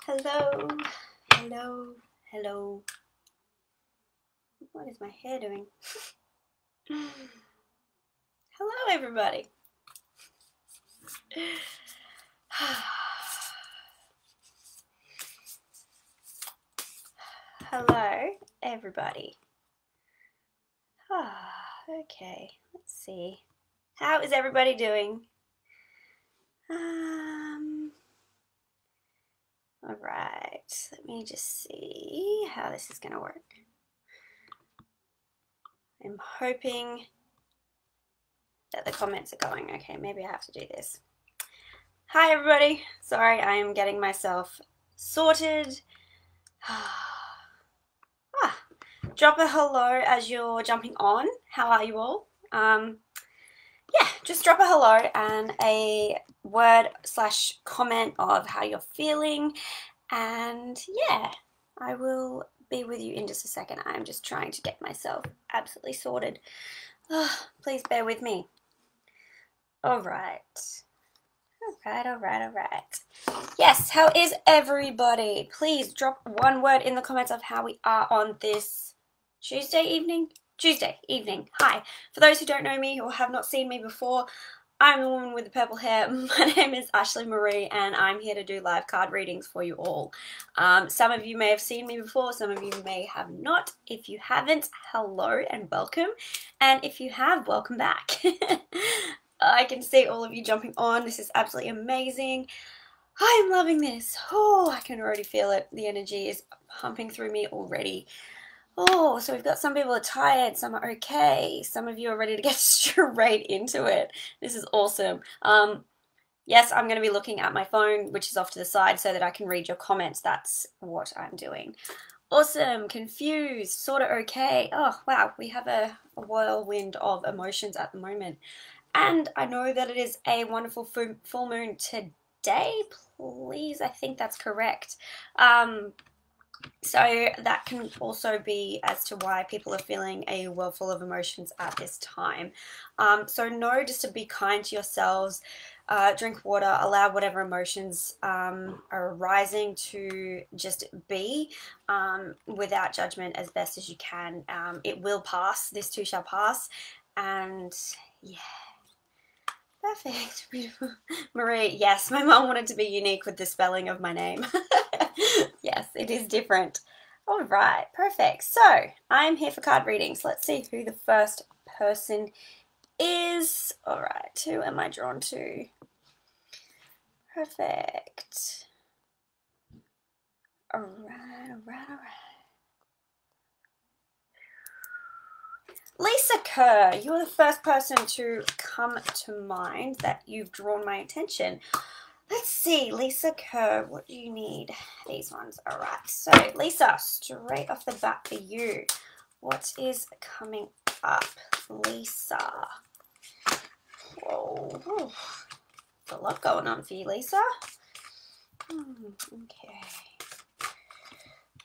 Hello, hello, hello. What is my hair doing? Hello, everybody. Hello, everybody. Okay, let's see. How is everybody doing? All right, let me just see how this is going to work. I'm hoping that the comments are going. Okay, maybe I have to do this. Hi, everybody. Sorry, I am getting myself sorted. Drop a hello as you're jumping on. How are you all? Yeah, just drop a hello and a word / comment of how you're feeling. And yeah, I will be with you in just a second. I'm just trying to get myself absolutely sorted. Please bear with me. All right. Yes, how is everybody? Please drop one word in the comments of how we are on this Tuesday evening. Hi. For those who don't know me or have not seen me before, I'm the woman with the purple hair. My name is Ashleigh Marie and I'm here to do live card readings for you all. Some of you may have seen me before, some of you may have not. If you haven't, hello and welcome. And if you have, welcome back. I can see all of you jumping on. This is absolutely amazing. I'm loving this. Oh, I can already feel it. The energy is pumping through me already. Oh, so we've got some people are tired, some are okay. Some of you are ready to get straight into it. This is awesome. Yes, I'm going to be looking at my phone, which is off to the side, so that I can read your comments. That's what I'm doing. Awesome, confused, sort of okay. Oh, wow, we have a whirlwind of emotions at the moment. And I know that it is a wonderful full moon today, please. I think that's correct. So that can also be as to why people are feeling a whirl full of emotions at this time. So know just to be kind to yourselves, drink water, allow whatever emotions are arising to just be without judgment as best as you can. It will pass. This too shall pass. And yeah. Perfect, beautiful. Marie, yes, my mom wanted to be unique with the spelling of my name. Yes, it is different. All right, perfect. So I'm here for card readings. Let's see who the first person is. All right, who am I drawn to? Perfect. All right. Lisa Kerr, you're the first person to come to mind that you've drawn my attention. Let's see, Lisa Kerr, what do you need? These ones. All right. So, Lisa, straight off the bat for you, what is coming up? Lisa. Whoa. There's a lot going on for you, Lisa. Okay.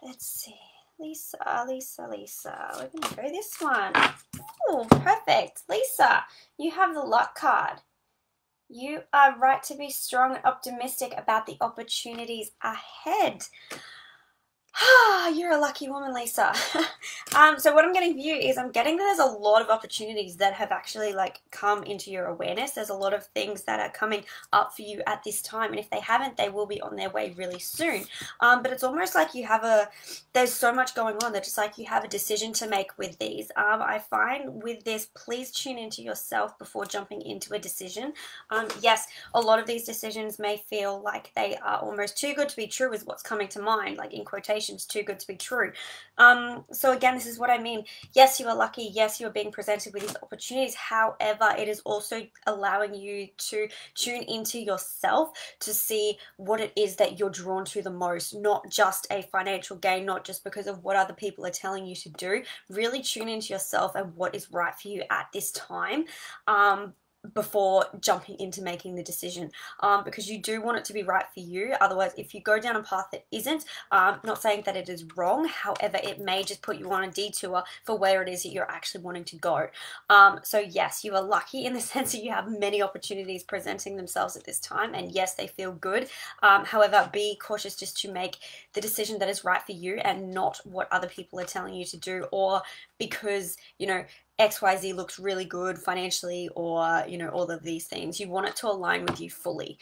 Let's see. Lisa. We're going to go this one. Oh, perfect. Lisa, you have the luck card. You are right to be strong and optimistic about the opportunities ahead. You're a lucky woman, Lisa. So what I'm getting for you is I'm getting that there's a lot of opportunities that have actually come into your awareness. There's a lot of things that are coming up for you at this time, and if they haven't, they will be on their way really soon. But it's almost like you have there's so much going on that just like you have a decision to make with these. I find with this, please tune into yourself before jumping into a decision. Yes, a lot of these decisions may feel like they are almost too good to be true is what's coming to mind, like in quotations, too good to be true. So again, this is what I mean. Yes, you are lucky. Yes, you are being presented with these opportunities. However, it is also allowing you to tune into yourself to see what it is that you're drawn to the most, not just a financial gain, not just because of what other people are telling you to do. Really tune into yourself and what is right for you at this time. before jumping into making the decision, because you do want it to be right for you. Otherwise, if you go down a path that isn't, not saying that it is wrong, however, it may just put you on a detour for where it is that you're actually wanting to go. So yes, you are lucky in the sense that you have many opportunities presenting themselves at this time, and yes, they feel good. However, be cautious just to make the decision that is right for you and not what other people are telling you to do, or because, you know, XYZ looks really good financially, or, you know, all of these things. You want it to align with you fully.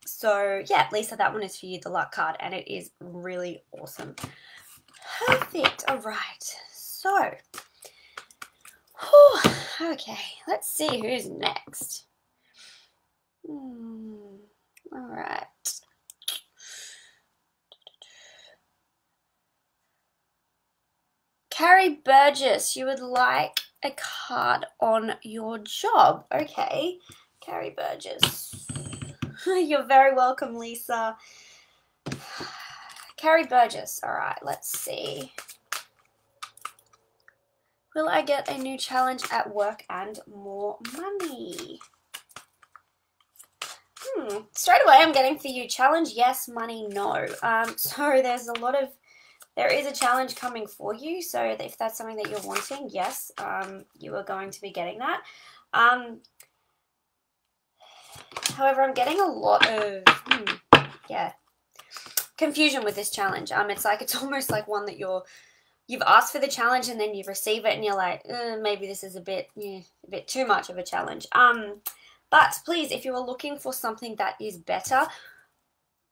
So yeah, Lisa, that one is for you, the luck card, and it is really awesome. Perfect. All right. So, okay, let's see who's next. All right. Carrie Burgess, you would like a card on your job. Okay, Carrie Burgess. You're very welcome, Lisa. Carrie Burgess. All right, let's see. Will I get a new challenge at work and more money? Straight away I'm getting for you challenge, yes, money, no. So there is a challenge coming for you, so if that's something that you're wanting, yes, you are going to be getting that. However, I'm getting a lot of, confusion with this challenge. It's almost like one that you've asked for the challenge and then you receive it and you're like, maybe this is a bit too much of a challenge. But please, if you are looking for something that is better,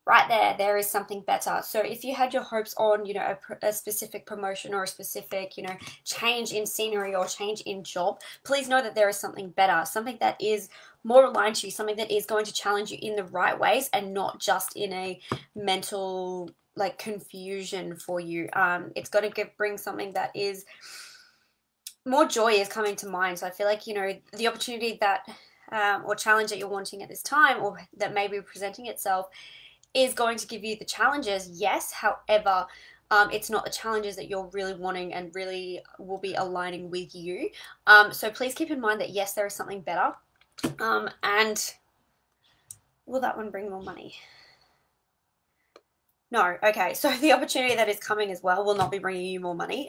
right there is something better. So if you had your hopes on, you know, a specific promotion or a specific, you know, change in scenery or change in job, please know that there is something better, something that is more aligned to you, something that is going to challenge you in the right ways and not just in a mental, like, confusion for you. It's going to bring something that is more joy is coming to mind. So I feel like, you know, the opportunity that or challenge that you're wanting at this time, or that may be presenting itself, is going to give you the challenges, yes. However, it's not the challenges that you're really wanting and really will be aligning with you. So please keep in mind that yes, there is something better. And will that one bring more money? No. Okay, so the opportunity that is coming as well will not be bringing you more money.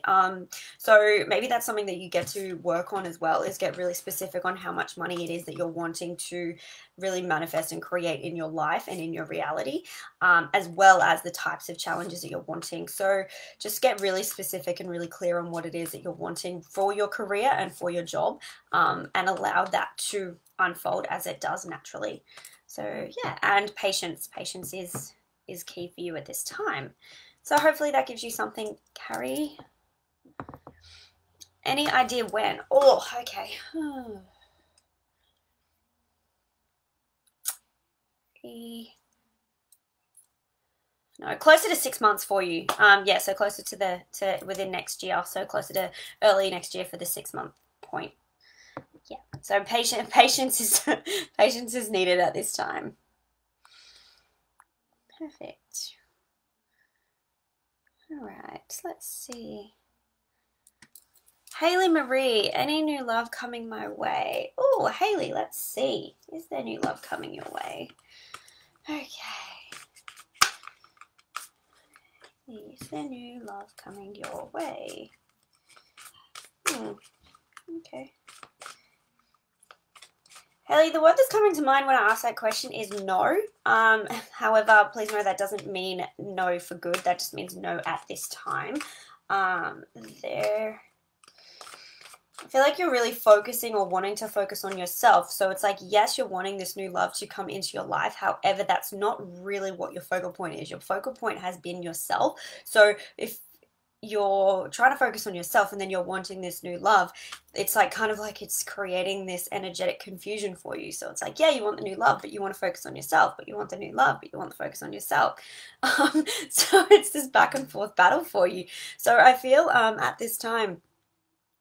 So maybe that's something that you get to work on as well, is get really specific on how much money it is that you're wanting to really manifest and create in your life and in your reality, as well as the types of challenges that you're wanting. So just get really specific and really clear on what it is that you're wanting for your career and for your job, and allow that to unfold as it does naturally. So yeah, and patience. Patience is key for you at this time. So hopefully that gives you something, Carrie. Any idea when? Oh, okay. No, closer to 6 months for you. Yeah, so closer to within next year. So closer to early next year for the 6 month point. Yeah. So patience is needed at this time. Perfect. All right, let's see. Haley Marie, any new love coming my way? Oh, Haley, let's see. Is there new love coming your way? Okay. Is there new love coming your way? Okay. Haley, the word that's coming to mind when I ask that question is no. However, please know that doesn't mean no for good. That just means no at this time. I feel like you're really focusing or wanting to focus on yourself. So it's like, yes, you're wanting this new love to come into your life. However, that's not really what your focal point is. Your focal point has been yourself. So if you're trying to focus on yourself and then you're wanting this new love, it's like kind of like it's creating this energetic confusion for you. So it's like, yeah, you want the new love, but you want to focus on yourself, but you want the new love, but you want to focus on yourself. So it's this back and forth battle for you. So I feel at this time,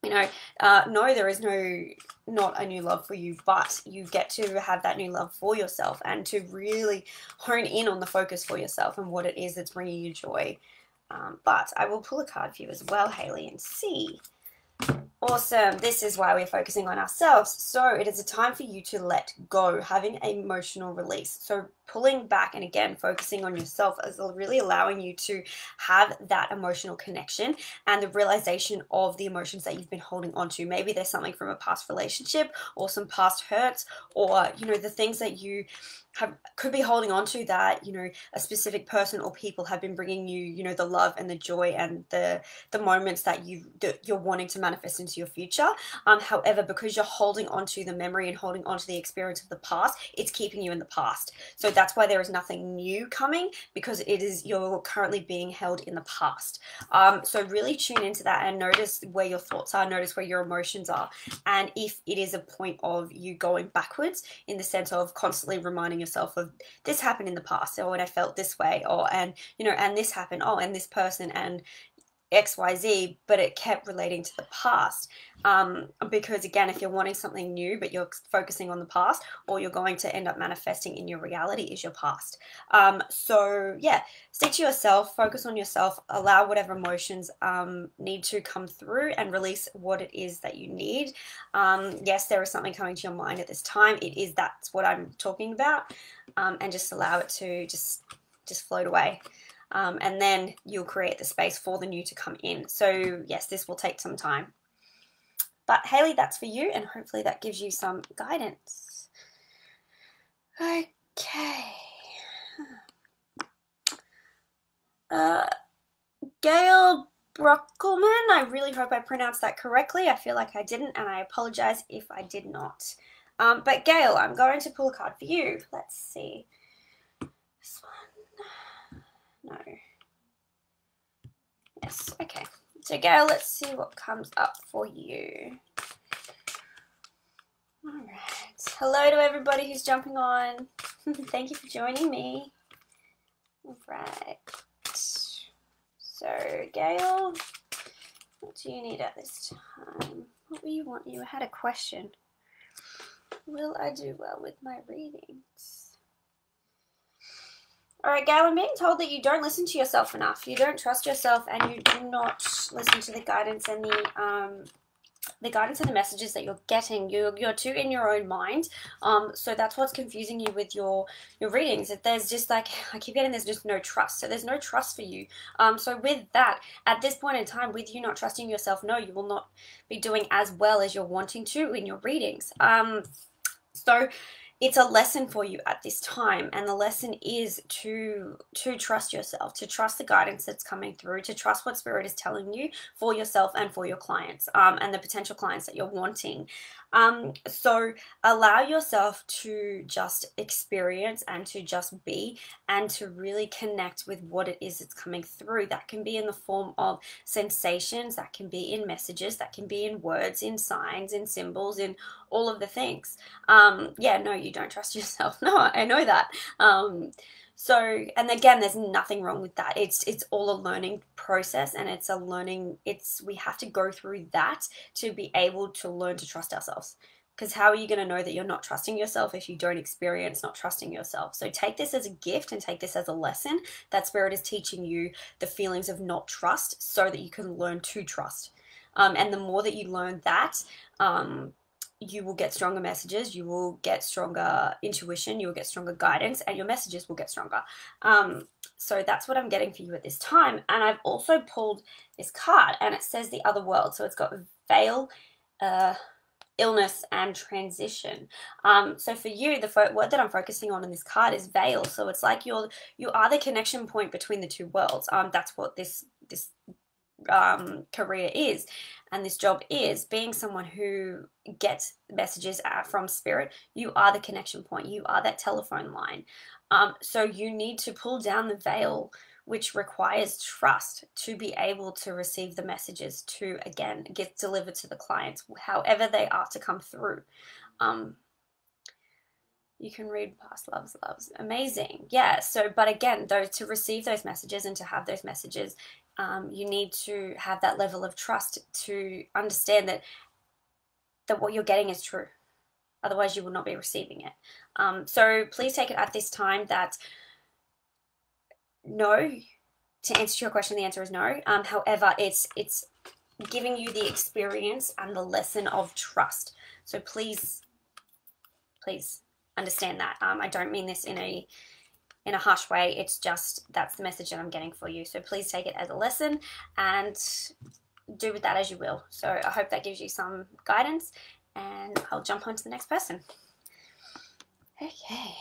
you know, no, there is not a new love for you, but you get to have that new love for yourself and to really hone in on the focus for yourself and what it is that's bringing you joy. But I will pull a card for you as well, Haley, and see. Awesome. This is why we're focusing on ourselves. So it is a time for you to let go, having an emotional release. So pulling back and again, focusing on yourself is really allowing you to have that emotional connection and the realization of the emotions that you've been holding on to. Maybe there's something from a past relationship or some past hurts, or, you know, the things that you could be holding on to that, you know, a specific person or people have been bringing you, you know, the love and the joy and the moments that you're wanting to manifest into your future. However, because you're holding on to the memory and holding on to the experience of the past, it's keeping you in the past. So that's why there is nothing new coming, because you're currently being held in the past. So really tune into that and notice where your thoughts are, notice where your emotions are, and if it is a point of you going backwards in the sense of constantly reminding yourself of this happened in the past, or when I felt this way, or and you know, and this happened, oh, and this person and XYZ, but it kept relating to the past. Because again, if you're wanting something new but you're focusing on the past, all you're going to end up manifesting in your reality is your past. So yeah, stick to yourself, focus on yourself, allow whatever emotions need to come through and release what it is that you need. Yes, there is something coming to your mind at this time. That's what I'm talking about. And just allow it to just float away. And then you'll create the space for the new to come in. So yes, this will take some time. But Hayley, that's for you, and hopefully that gives you some guidance. Okay. Gail Brockelman, I really hope I pronounced that correctly. I feel like I didn't, and I apologize if I did not. But Gail, I'm going to pull a card for you. Let's see. This one. No. Yes, okay. So Gail, let's see what comes up for you. Alright. Hello to everybody who's jumping on. Thank you for joining me. Alright. So Gail, what do you need at this time? What do you want? You had a question. Will I do well with my readings? Alright, Gail, I'm being told that you don't listen to yourself enough. You don't trust yourself, and you do not listen to the guidance and the messages that you're getting. You're too in your own mind. So that's what's confusing you with your readings. If there's just like, I keep getting there's just no trust. So there's no trust for you. So with that, at this point in time, with you not trusting yourself, no, you will not be doing as well as you're wanting to in your readings. So it's a lesson for you at this time, and the lesson is to trust yourself, to trust the guidance that's coming through, to trust what Spirit is telling you for yourself and for your clients, and the potential clients that you're wanting. So allow yourself to just experience and to just be, and to really connect with what it is that's coming through. That can be in the form of sensations, that can be in messages, that can be in words, in signs, in symbols, in all of the things. Yeah, no, you don't trust yourself. No, I know that. So, and again, there's nothing wrong with that. It's all a learning process, and it's a learning, we have to go through that to be able to learn to trust ourselves. Because how are you going to know that you're not trusting yourself if you don't experience not trusting yourself? So take this as a gift and take this as a lesson that Spirit is teaching you the feelings of not trust so that you can learn to trust. And the more that you learn that, you will get stronger messages, you will get stronger intuition, you will get stronger guidance, and your messages will get stronger. So that's what I'm getting for you at this time. And I've also pulled this card, and it says the other world. So it's got veil, illness, and transition. So for you, the word that I'm focusing on in this card is veil. So it's like you are the connection point between the two worlds. That's what this career is, and this job is, being someone who gets messages from Spirit. You are the connection point, you are that telephone line. So you need to pull down the veil, which requires trust to be able to receive the messages, to again get delivered to the clients however they are to come through. You can read past loves. Amazing. Yeah. So, but again, though, to receive those messages and to have those messages, you need to have that level of trust to understand that what you're getting is true. Otherwise, you will not be receiving it. So please take it at this time that no. To answer your question, the answer is no. However, it's giving you the experience and the lesson of trust. So please understand that. I don't mean this in a harsh way. It's just that's the message that I'm getting for you. So please take it as a lesson and do with that as you will. So I hope that gives you some guidance, and I'll jump on to the next person. Okay.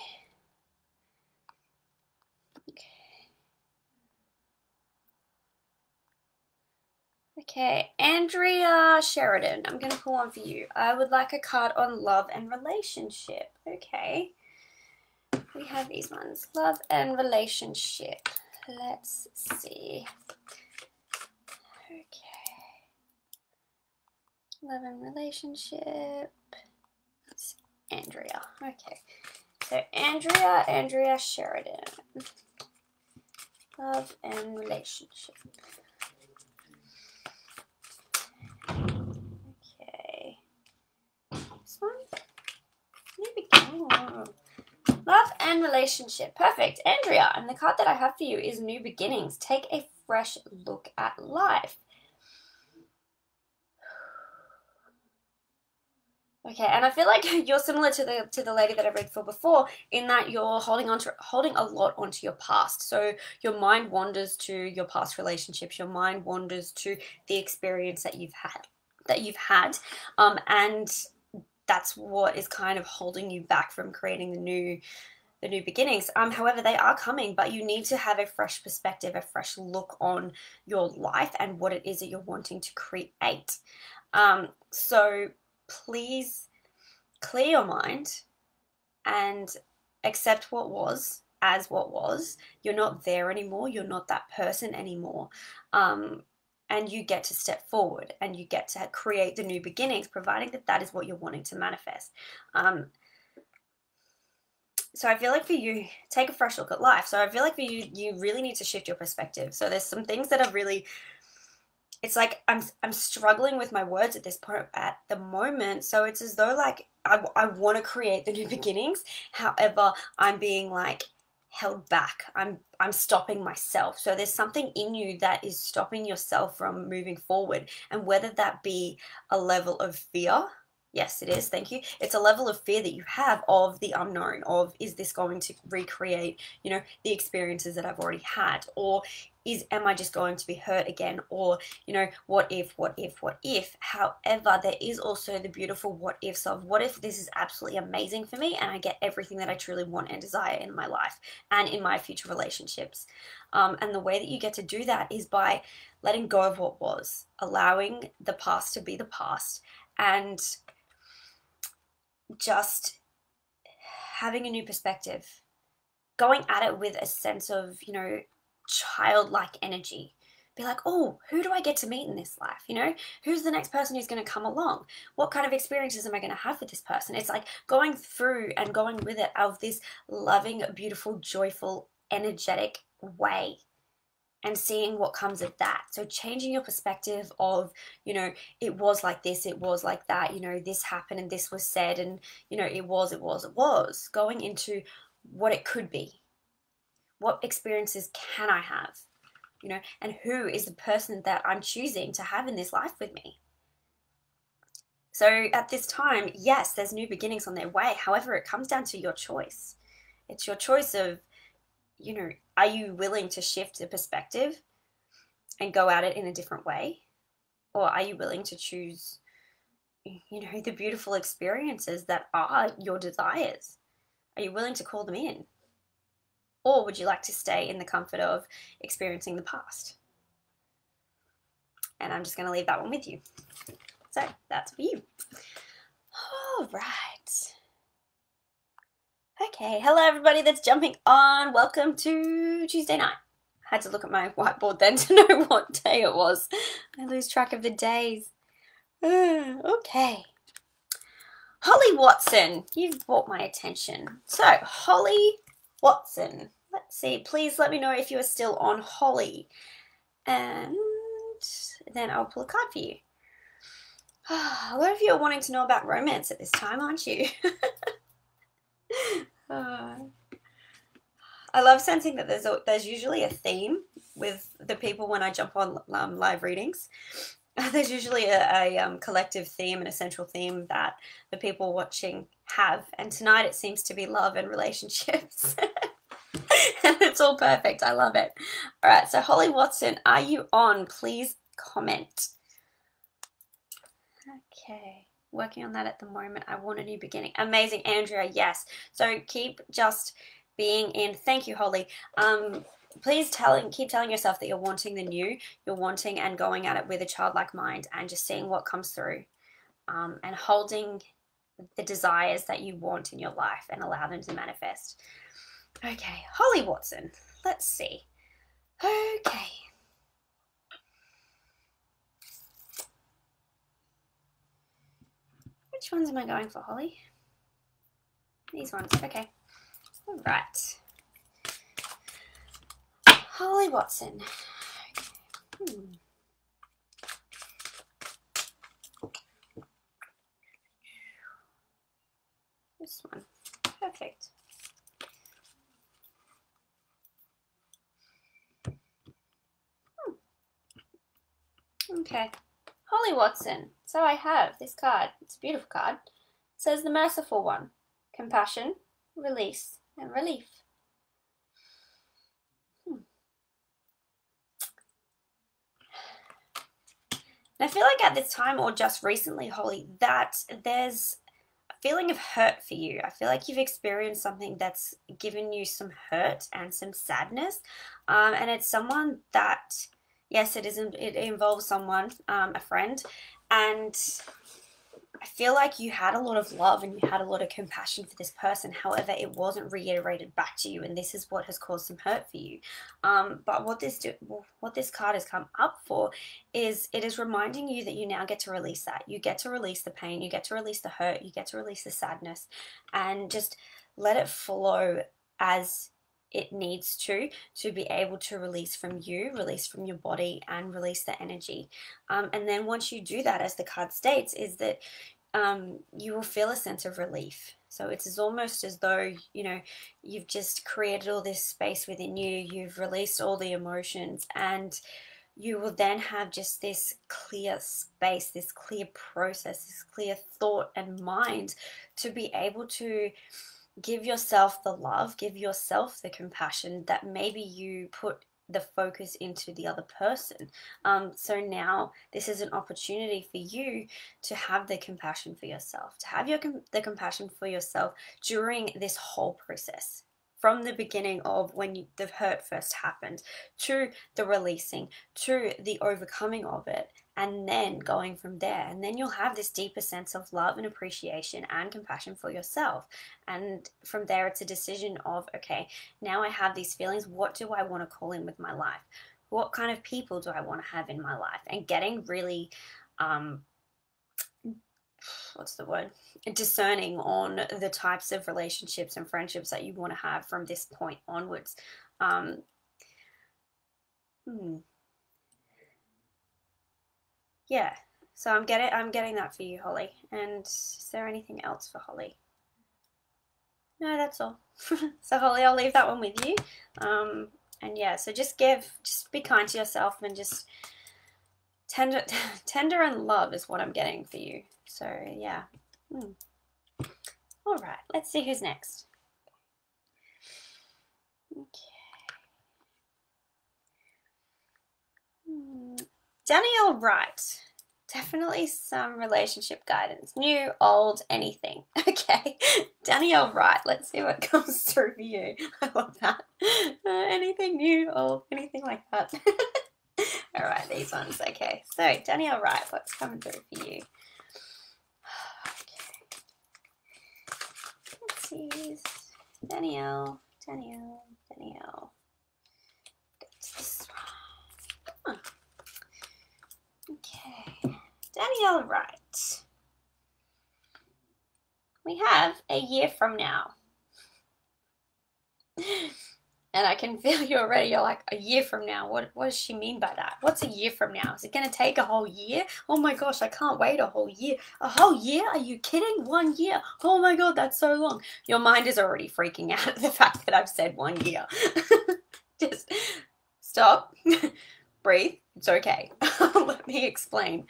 Okay, Andrea Sheridan, I'm going to pull one for you. I would like a card on love and relationship. Okay. We have these ones. Love and relationship. Let's see. Okay. Love and relationship. That's Andrea. Okay. So Andrea Sheridan. Love and relationship. Okay. This one? Maybe. Oh. Love and relationship. Perfect. Andrea, and the card that I have for you is New Beginnings. Take a fresh look at life. Okay, and I feel like you're similar to the lady that I read for before, in that you're holding a lot onto your past. So your mind wanders to your past relationships. Your mind wanders to the experience that you've had, and that's what is kind of holding you back from creating the new beginnings. However, they are coming, but you need to have a fresh perspective, a fresh look on your life and what it is that you're wanting to create. So please clear your mind and accept what was as what was. You're not there anymore. You're not that person anymore. And you get to step forward and you get to create the new beginnings, providing that that is what you're wanting to manifest. So I feel like for you, take a fresh look at life. So I feel like for you, you really need to shift your perspective. So there's some things that are really, it's like I'm struggling with my words at this point at the moment. So it's as though like I want to create the new beginnings. However, I'm being like held back. I'm stopping myself. So there's something in you that is stopping yourself from moving forward. And whether that be a level of fear, yes, it is. Thank you. It's a level of fear that you have of the unknown, of is this going to recreate, the experiences that I've already had, or am I just going to be hurt again? Or, what if? However, there is also the beautiful what ifs of what if this is absolutely amazing for me and I get everything that I truly want and desire in my life and in my future relationships. And the way that you get to do that is by letting go of what was, allowing the past to be the past, and just having a new perspective, going at it with a sense of, childlike energy. Be like, oh, who do I get to meet in this life? Who's the next person who's going to come along? What kind of experiences am I going to have with this person? It's like going through and going with it of this loving, beautiful, joyful, energetic way, and seeing what comes of that. So changing your perspective of, it was like this, it was like that, this happened and this was said, and, it was. Going into what it could be. What experiences can I have? And who is the person that I'm choosing to have in this life with me? So at this time, yes, there's new beginnings on their way. However, it comes down to your choice. It's your choice of, are you willing to shift the perspective and go at it in a different way? Or are you willing to choose, the beautiful experiences that are your desires? Are you willing to call them in? Or would you like to stay in the comfort of experiencing the past? And I'm just going to leave that one with you. So that's for you. All right. Okay, hello everybody that's jumping on. Welcome to Tuesday night. I had to look at my whiteboard then to know what day it was. I lose track of the days. Okay. Holly Watson, you've brought my attention. So, Holly Watson. Let's see. Please let me know if you are still on, Holly. And then I'll pull a card for you. A lot of you are wanting to know about romance at this time, aren't you? I love sensing that there's usually a theme with the people when I jump on live readings. there's usually a collective theme and a central theme that the people watching have. And tonight it seems to be love and relationships. And it's all perfect. I love it. All right, so Holly Watson, are you on? Please comment. Okay, working on that at the moment. I want a new beginning. Amazing, Andrea. Yes. So keep just being in. Thank you, Holly. Please keep telling yourself that you're wanting the new, you're wanting and going at it with a childlike mind and just seeing what comes through, and holding the desires that you want in your life and allow them to manifest. Okay, Holly Watson. Let's see. Okay. Which ones am I going for, Holly? These ones. Okay. All right. Holly Watson. Okay. This one. Perfect. Okay. Holly Watson. So I have this card. It's a beautiful card. It says the merciful one. Compassion, release, and relief. And I feel like at this time, or just recently, Holly, that there's a feeling of hurt for you. I feel like you've experienced something that's given you some hurt and some sadness. And it's someone that, yes, it involves someone, a friend, and I feel like you had a lot of love and you had a lot of compassion for this person. However, it wasn't reiterated back to you, and this is what has caused some hurt for you. But what this card has come up for is it is reminding you that you now get to release that. You get to release the pain. You get to release the hurt. You get to release the sadness, and just let it flow as it needs to be able to release from you, release from your body, and release the energy. And then once you do that, as the card states, is that you will feel a sense of relief. So it's almost as though, you know, you've just created all this space within you, you've released all the emotions, and you will then have just this clear space, this clear process, this clear thought and mind to be able to give yourself the love, give yourself the compassion that maybe you put the focus into the other person. So now this is an opportunity for you to have the compassion for yourself, to have the compassion for yourself during this whole process. From the beginning of when the hurt first happened, to the releasing, to the overcoming of it, and then going from there. And then you'll have this deeper sense of love and appreciation and compassion for yourself. And from there, it's a decision of, okay, now I have these feelings. What do I want to call in with my life? What kind of people do I want to have in my life? And getting really, discerning on the types of relationships and friendships that you want to have from this point onwards. Yeah, so I'm getting that for you, Holly. And is there anything else for Holly? No, that's all. So Holly, I'll leave that one with you. And yeah, so just be kind to yourself, and just tender and love is what I'm getting for you. So yeah. All right, let's see who's next. Okay. Danielle Wright. Definitely some relationship guidance. New, old, anything. Okay. Danielle Wright. Let's see what comes through for you. I love that. Anything new, old, anything like that. All right, these ones. Okay. So, Danielle Wright, what's coming through for you? Okay. Let's see. Danielle. Okay, Danielle Wright. We have a year from now. And I can feel you already. You're like, a year from now? What does she mean by that? What's a year from now? Is it going to take a whole year? Oh my gosh, I can't wait a whole year. A whole year? Are you kidding? 1 year? Oh my God, that's so long. Your mind is already freaking out at the fact that I've said 1 year. Just stop. Breathe. It's okay. Let me explain.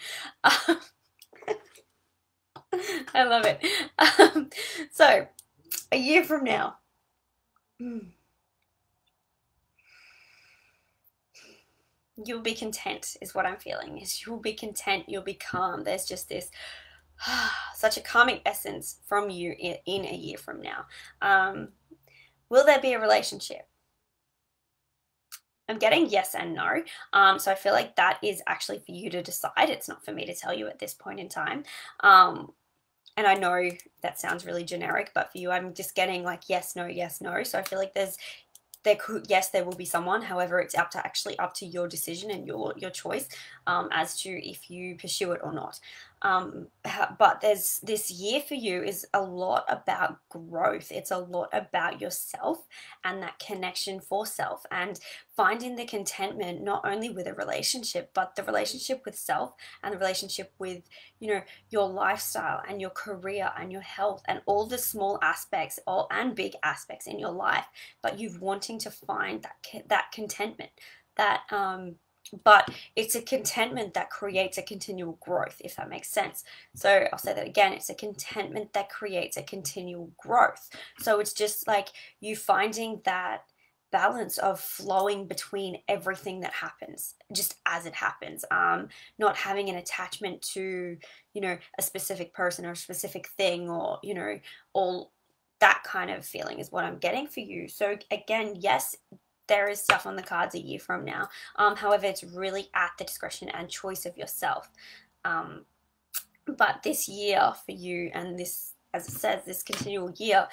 I love it. So, a year from now, you'll be content, is what I'm feeling. Is you'll be content, you'll be calm. There's just this such a calming essence from you in a year from now. Will there be a relationship? I'm getting yes and no. So I feel like that is actually for you to decide. It's not for me to tell you at this point in time. And I know that sounds really generic, but for you, I'm just getting like yes, no, yes, no. So I feel like yes, there will be someone. However, it's actually up to your decision and your choice as to if you pursue it or not. But there's this year for you is a lot about growth. It's a lot about yourself and that connection for self and finding the contentment not only with a relationship, but the relationship with self and the relationship with, your lifestyle and your career and your health and all the small aspects and big aspects in your life. But you wanting to find that contentment, but it's a contentment that creates a continual growth, if that makes sense. So I'll say that again. It's a contentment that creates a continual growth. So it's just like you finding that balance of flowing between everything that happens just as it happens, not having an attachment to a specific person or a specific thing, or all that kind of feeling is what I'm getting for you. So again, yes, there is stuff on the cards a year from now. However, it's really at the discretion and choice of yourself. But this year for you, and this, as it says, this continual year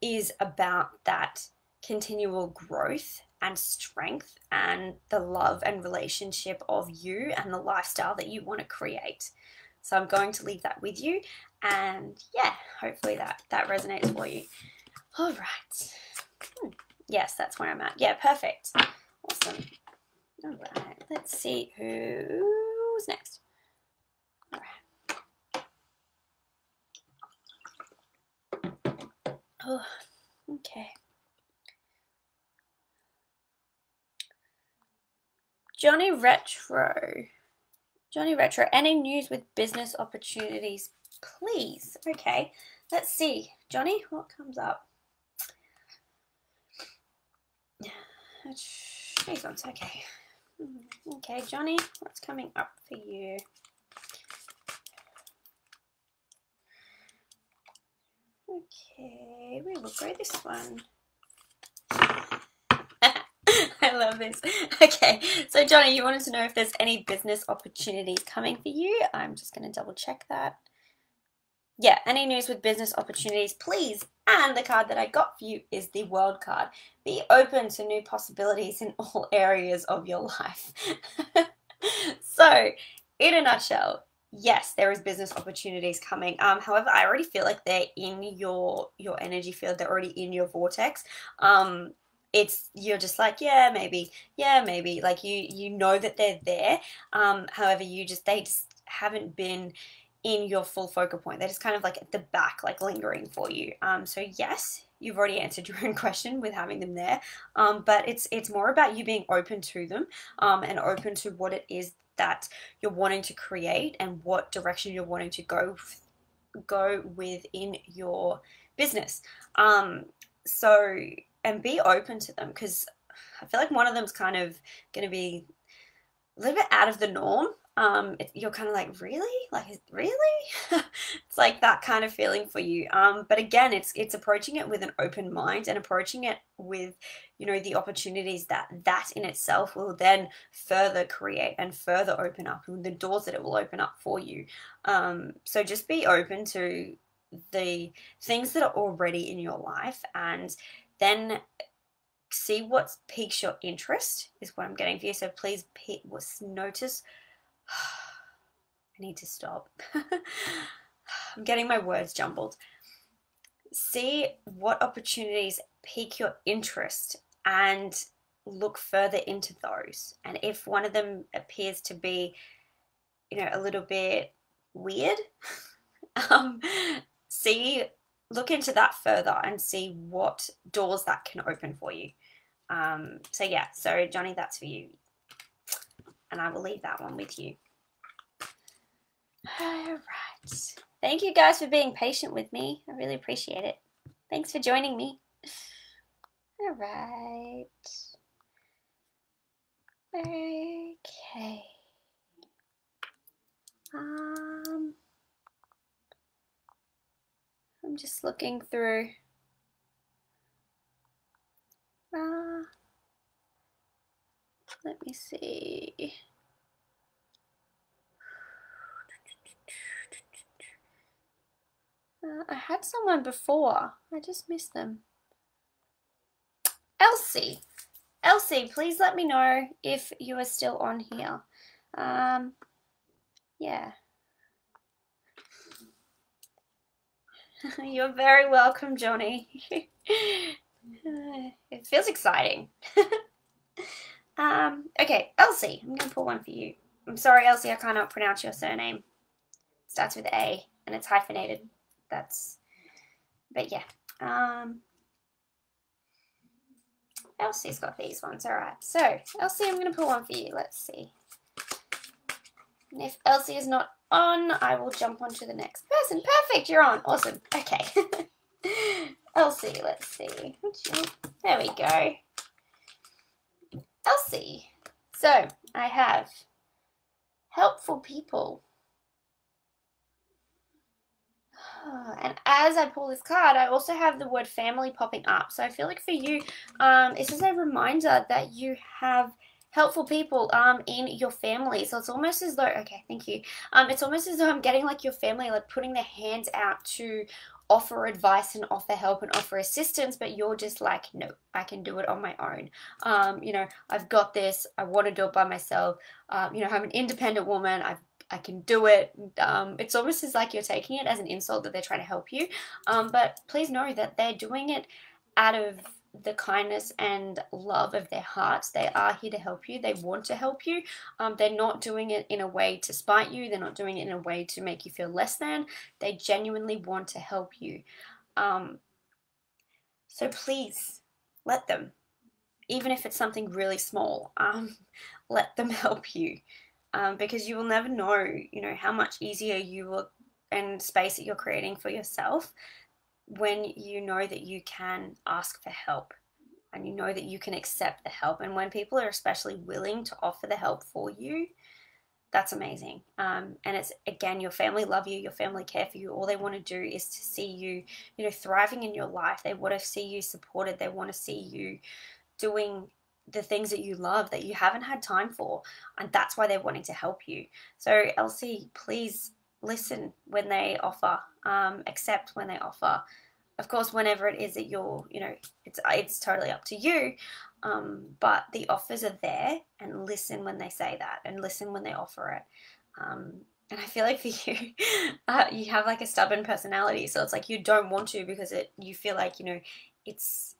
is about that continual growth and strength and the love and relationship of you and the lifestyle that you want to create. So I'm going to leave that with you, and yeah, hopefully that resonates for you. All right. Yes, that's where I'm at. Yeah, perfect. Awesome. All right, let's see who's next. All right. Oh, okay. Johnny Retro, any news with business opportunities, please? Okay, let's see. Johnny, what comes up? These ones, okay. Okay, Johnny, what's coming up for you? Okay, we will go this one. I love this. Okay, so Johnny, you wanted to know if there's any business opportunities coming for you. I'm just going to double check that. Yeah, any news with business opportunities, please. And the card that I got for you is the World card. Be open to new possibilities in all areas of your life. So, in a nutshell, yes, there is business opportunities coming. However, I already feel like they're in your energy field. They're already in your vortex. You're just like, yeah, maybe, like you know that they're there. However, they just haven't been in your full focal point. They're just kind of like at the back, like lingering for you. So yes, you've already answered your own question with having them there. But it's more about you being open to them, and open to what it is that you're wanting to create and what direction you're wanting to go with in your business. So, and be open to them, because I feel like one of them's kind of going to be a little bit out of the norm. You're kind of like, really? Like, really? It's like that kind of feeling for you. But again, it's approaching it with an open mind and approaching it with, the opportunities that in itself will then further create and further open up, and the doors that it will open up for you. So just be open to the things that are already in your life, and then see what piques your interest is what I'm getting for you. So please notice. I need to stop. I'm getting my words jumbled. See what opportunities pique your interest and look further into those. And if one of them appears to be, a little bit weird, look into that further and see what doors that can open for you. So Johnny, that's for you. and I will leave that one with you. All right. Thank you guys for being patient with me. I really appreciate it. Thanks for joining me. All right. Okay. I'm just looking through. Let me see. I had someone before. I just missed them. Elsie. Elsie, please let me know if you are still on here. Yeah. You're very welcome, Johnny. It feels exciting. Okay, Elsie, I'm going to pull one for you. I'm sorry, Elsie, I cannot pronounce your surname. It starts with A, and it's hyphenated. But yeah. Elsie's got these ones, alright. So, Elsie, I'm going to pull one for you. Let's see. And if Elsie is not on, I will jump on to the next person. Perfect, you're on. Awesome. Okay. Elsie, let's see. There we go. Elsie. So, I have helpful people. And as I pull this card, I also have the word family popping up. So I feel like for you, this is a reminder that you have helpful people in your family. So it's almost as though, okay, thank you. It's almost as though I'm getting like your family, like putting their hands out to offer advice and offer help and offer assistance, but you're just like, no, I can do it on my own. You know, I've got this. I want to do it by myself. You know, I'm an independent woman. I can do it. It's almost as like you're taking it as an insult that they're trying to help you. But please know that they're doing it out of the kindness and love of their hearts. They are here to help you. They want to help you. They're not doing it in a way to spite you. They're not doing it in a way to make you feel less than. They genuinely want to help you. So please let them, even if it's something really small, let them help you. Because you will never know, you know, how much easier you will and space that you're creating for yourself when you know that you can ask for help and you know that you can accept the help. And when people are especially willing to offer the help for you, that's amazing. And it's, again, your family love you, your family care for you. All they want to do is to see you, you know, thriving in your life. They want to see you supported. They want to see you doing the things that you love that you haven't had time for, and that's why they're wanting to help you. So Elsie, please listen when they offer, accept when they offer. Of course, whenever it is that you're, you know, it's totally up to you, but the offers are there, and listen when they say that, and listen when they offer it. And I feel like for you, you have like a stubborn personality, so it's like you don't want to because you feel like, you know, it's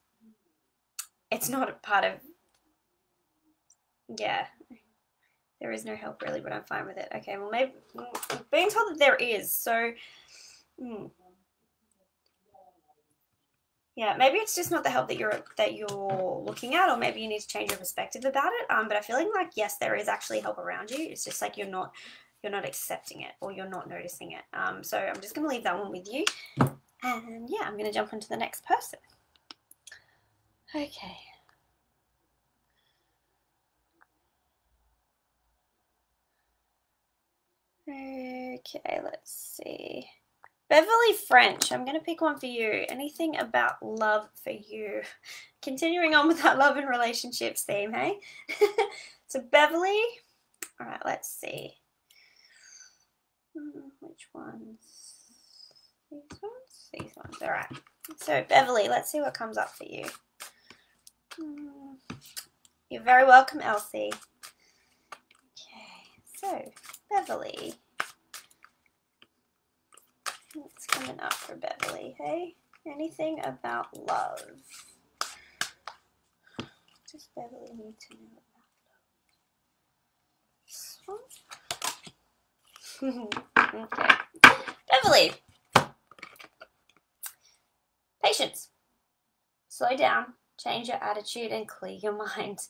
not a part of, yeah, there is no help really, but I'm fine with it. Okay, well, maybe I'm being told that there is, so yeah, maybe it's just not the help that you're looking at, or maybe you need to change your perspective about it. But I'm feeling like, yes, there is actually help around you. It's just like you're not accepting it, or you're not noticing it. So I'm just going to leave that one with you, and yeah, I'm going to jump into the next person. Okay. Okay, let's see. Beverly French, I'm going to pick one for you. Anything about love for you? Continuing on with that love and relationships theme, hey? So Beverly, all right, let's see. Which ones? These ones? These ones, all right. So Beverly, let's see what comes up for you. You're very welcome, Elsie. Okay, so Beverly. What's coming up for Beverly, hey? Anything about love? What does Beverly need to know about love? Okay. Beverly. Patience. Slow down, change your attitude, and clear your mind.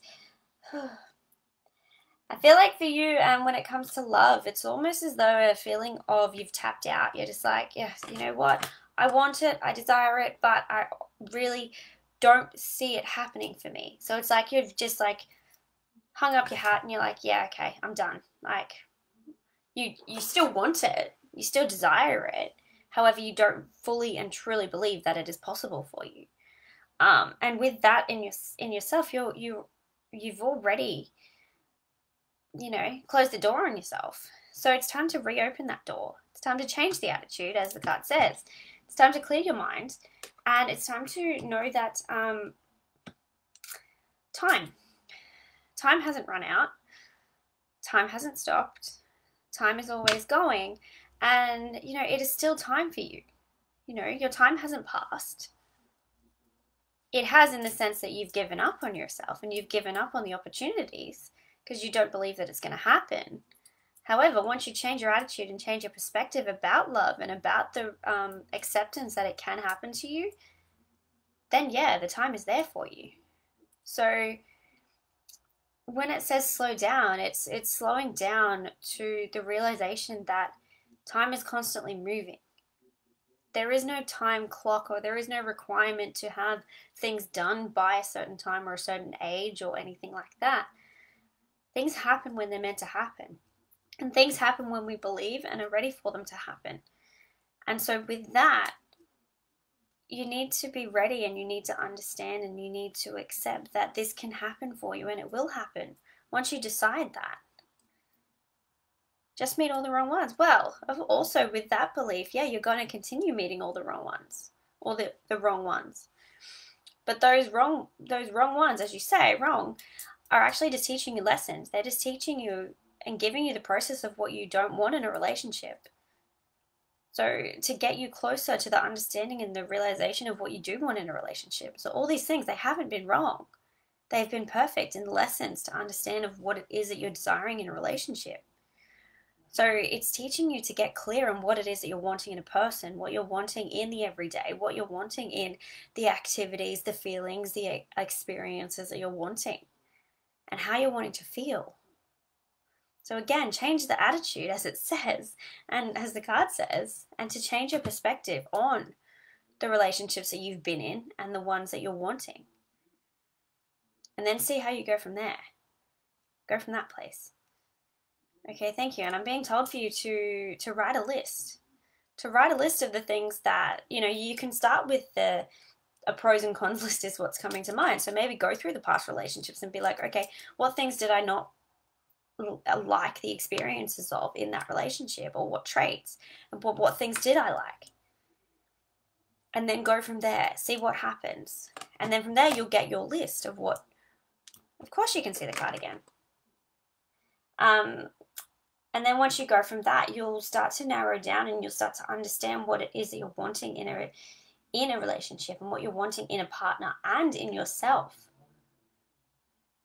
I feel like for you, when it comes to love, it's almost as though a feeling of you've tapped out. You're just like, yes, you know what? I want it, I desire it, but I really don't see it happening for me. So it's like you've just like hung up your hat and you're like, yeah, okay, I'm done. Like you still want it, you still desire it. However, you don't fully and truly believe that it is possible for you. And with that in yourself, you've already, you know, closed the door on yourself. So it's time to reopen that door. It's time to change the attitude, as the card says. It's time to clear your mind, and it's time to know that time hasn't run out. Time hasn't stopped. Time is always going, and you know it is still time for you. You know, your time hasn't passed. It has in the sense that you've given up on yourself and you've given up on the opportunities because you don't believe that it's going to happen. However, once you change your attitude and change your perspective about love and about the acceptance that it can happen to you, then yeah, the time is there for you. So when it says slow down, it's slowing down to the realization that time is constantly moving. There is no time clock, or there is no requirement to have things done by a certain time or a certain age or anything like that. Things happen when they're meant to happen. And things happen when we believe and are ready for them to happen. And so with that, you need to be ready and you need to understand and you need to accept that this can happen for you, and it will happen once you decide that. Just meet all the wrong ones. Well, also with that belief, yeah, you're going to continue meeting all the wrong ones, or the wrong ones. But those wrong ones, as you say, wrong, are actually just teaching you lessons. They're just teaching you and giving you the process of what you don't want in a relationship. So to get you closer to the understanding and the realization of what you do want in a relationship. So all these things, they haven't been wrong. They've been perfect in lessons to understand of what it is that you're desiring in a relationship. So it's teaching you to get clear on what it is that you're wanting in a person, what you're wanting in the everyday, what you're wanting in the activities, the feelings, the experiences that you're wanting, and how you're wanting to feel. So again, change the attitude, as it says, and as the card says, and to change your perspective on the relationships that you've been in and the ones that you're wanting. And then see how you go from there. Go from that place. Okay, thank you. And I'm being told for you to write a list. To write a list of the things that, you know, you can start with a pros and cons list is what's coming to mind. So maybe go through the past relationships and be like, okay, what things did I not like the experiences of in that relationship, or what traits, and what things did I like? And then go from there, see what happens. And then from there, you'll get your list of what, of course you can see the card again. And then once you go from that, you'll start to narrow down and you'll start to understand what it is that you're wanting in a relationship, and what you're wanting in a partner and in yourself.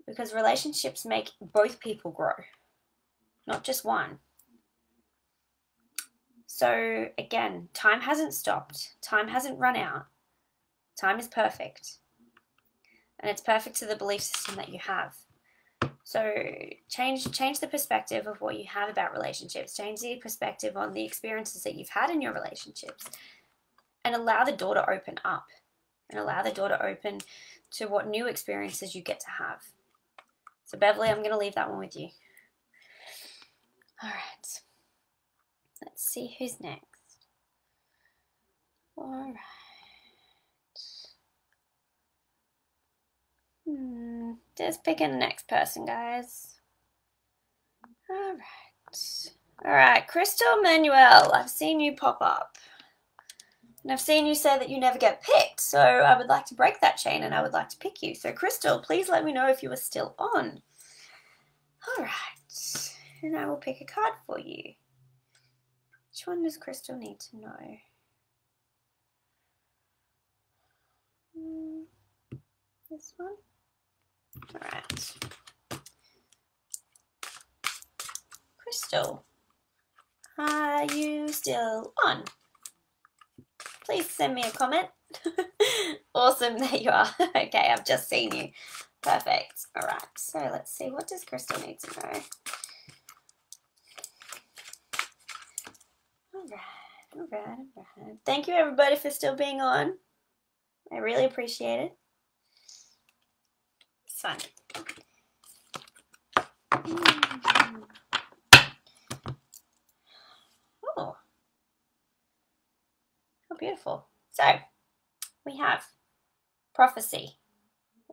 Because relationships make both people grow, not just one. So again, time hasn't stopped. Time hasn't run out. Time is perfect. And it's perfect to the belief system that you have. So change the perspective of what you have about relationships. Change the perspective on the experiences that you've had in your relationships. And allow the door to open up. And allow the door to open to what new experiences you get to have. So Beverly, I'm going to leave that one with you. All right. Let's see who's next. All right. Just picking the next person, guys. All right. All right, Crystal Manuel, I've seen you pop up. And I've seen you say that you never get picked, so I would like to break that chain and I would like to pick you. So Crystal, please let me know if you are still on. All right. And I will pick a card for you. Which one does Crystal need to know? This one? All right. Crystal, are you still on? Please send me a comment. Awesome, there you are. Okay, I've just seen you. Perfect. All right. So let's see. What does Crystal need to know? All right. Thank you, everybody, for still being on. I really appreciate it. It's fun. Oh, how beautiful. So, we have prophecy,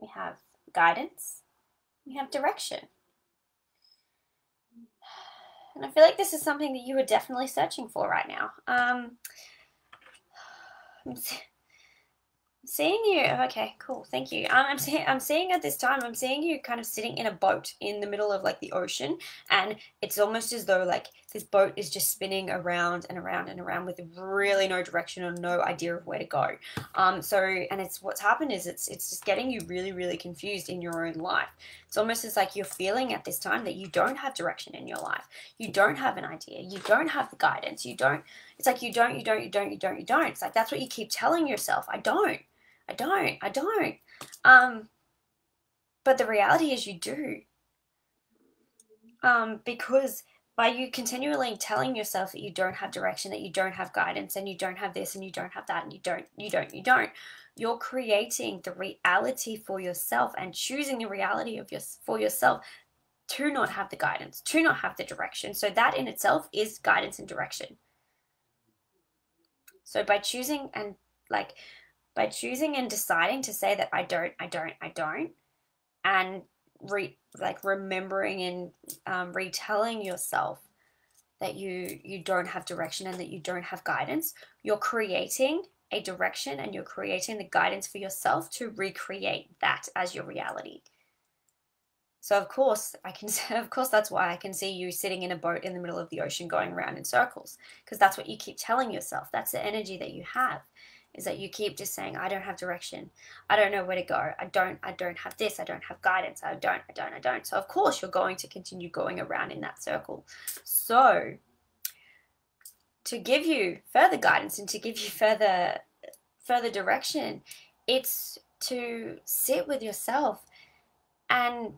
we have guidance, we have direction. And I feel like this is something that you are definitely searching for right now. I'm seeing you. Okay, cool. Thank you. I'm seeing at this time, I'm seeing you kind of sitting in a boat in the middle of like the ocean, and it's almost as though like this boat is just spinning around and around and around with really no direction or no idea of where to go. And it's what's happened is it's just getting you really, really confused in your own life. It's almost as like you're feeling at this time that you don't have direction in your life. You don't have an idea. You don't have the guidance. You don't. It's like you don't. It's like that's what you keep telling yourself. I don't. But the reality is you do. Because by you continually telling yourself that you don't have direction, that you don't have guidance, and you don't have this, and you don't have that, and you don't, you're creating the reality for yourself and choosing the reality of for yourself to not have the guidance, to not have the direction. So that in itself is guidance and direction. So by choosing and deciding to say that I don't, and remembering and retelling yourself that you don't have direction and that you don't have guidance, you're creating a direction and you're creating the guidance for yourself to recreate that as your reality. So of course that's why I can see you sitting in a boat in the middle of the ocean going around in circles, because that's what you keep telling yourself. That's the energy that you have. Is that you keep just saying, I don't have direction. I don't know where to go. I don't have this. I don't have guidance. I don't. So of course you're going to continue going around in that circle. So to give you further guidance and to give you further direction, it's to sit with yourself and